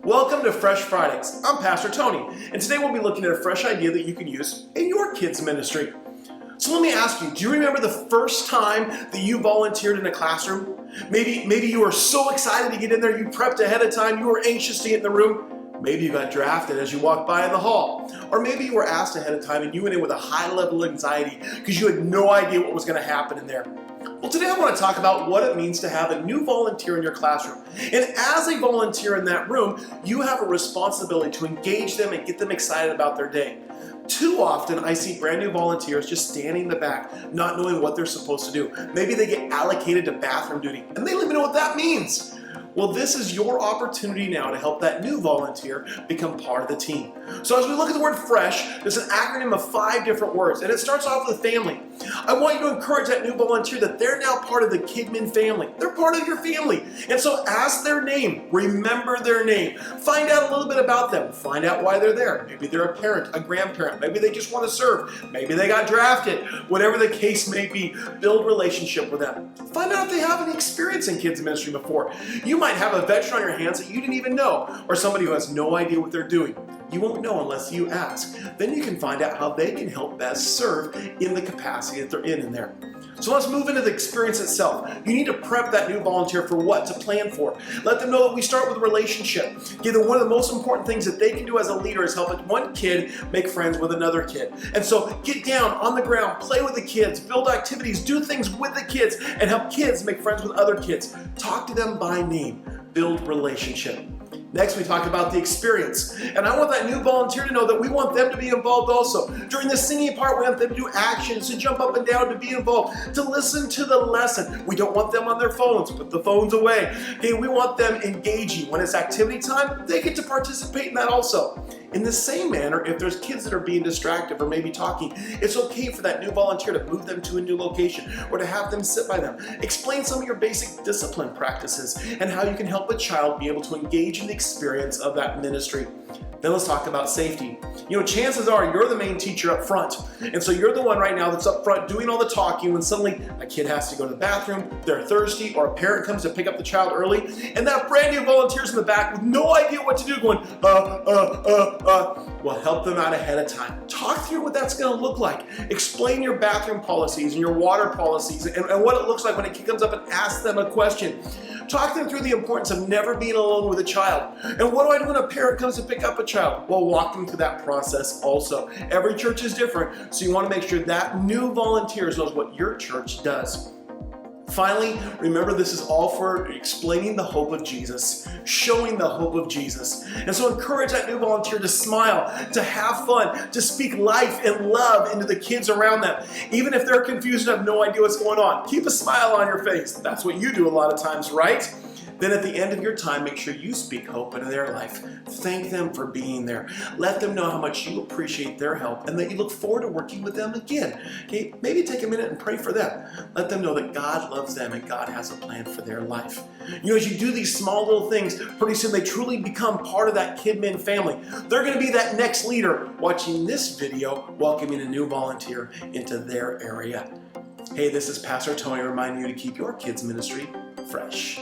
Welcome to Fresh Fridays. I'm Pastor Tony, and today we'll be looking at a fresh idea that you can use in your kids' ministry. So let me ask you, do you remember the first time that you volunteered in a classroom? Maybe you were so excited to get in there, you prepped ahead of time, you were anxious to get in the room. Maybe you got drafted as you walked by in the hall. Or maybe you were asked ahead of time and you went in with a high level of anxiety because you had no idea what was going to happen in there. Well, today I want to talk about what it means to have a new volunteer in your classroom. And as a volunteer in that room, you have a responsibility to engage them and get them excited about their day. Too often, I see brand new volunteers just standing in the back, not knowing what they're supposed to do. Maybe they get allocated to bathroom duty, and they don't even know what that means. Well, this is your opportunity now to help that new volunteer become part of the team. So as we look at the word fresh, there's an acronym of 5 different words, and it starts off with family. I want you to encourage that new volunteer that they're now part of the Kidmin family. They're part of your family. And so ask their name, remember their name, find out a little bit about them, find out why they're there. Maybe they're a parent, a grandparent, maybe they just want to serve, maybe they got drafted, whatever the case may be, build relationship with them. Find out if they have any experience in kids ministry before. You might have a veteran on your hands that you didn't even know, or somebody who has no idea what they're doing. You won't know unless you ask. Then you can find out how they can help best serve in the capacity that they're in there. So let's move into the experience itself. You need to prep that new volunteer for what to plan for. Let them know that we start with a relationship. Give them one of the most important things that they can do as a leader is help one kid make friends with another kid. And so get down on the ground, play with the kids, build activities, do things with the kids, and help kids make friends with other kids. Talk to them by name. Build relationship. Next, we talk about the experience. And I want that new volunteer to know that we want them to be involved also. During the singing part, we want them to do actions, to jump up and down, to be involved, to listen to the lesson. We don't want them on their phones. Put the phones away. Hey, we want them engaging. When it's activity time, they get to participate in that also. In the same manner, if there's kids that are being distracted or maybe talking, it's okay for that new volunteer to move them to a new location or to have them sit by them. Explain some of your basic discipline practices and how you can help a child be able to engage in the experience of that ministry. Then let's talk about safety. You know, chances are you're the main teacher up front. And so you're the one right now that's up front doing all the talking when suddenly a kid has to go to the bathroom, they're thirsty, or a parent comes to pick up the child early, and that brand new volunteer's in the back with no idea what to do going, Well, help them out ahead of time. Talk through what that's going to look like. Explain your bathroom policies and your water policies and what it looks like when a kid comes up and asks them a question. Talk them through the importance of never being alone with a child. And what do I do when a parent comes to pick up a child? Well, walk them through that process also. Every church is different, so you want to make sure that new volunteer knows what your church does. Finally, remember this is all for explaining the hope of Jesus, showing the hope of Jesus. And so encourage that new volunteer to smile, to have fun, to speak life and love into the kids around them. Even if they're confused and have no idea what's going on, keep a smile on your face. That's what you do a lot of times, right? Then at the end of your time, make sure you speak hope into their life. Thank them for being there. Let them know how much you appreciate their help and that you look forward to working with them again. Okay, maybe take a minute and pray for them. Let them know that God loves them and God has a plan for their life. You know, as you do these small little things, pretty soon they truly become part of that Kidmin family. They're going to be that next leader watching this video, welcoming a new volunteer into their area. Hey, this is Pastor Tony reminding you to keep your kids' ministry fresh.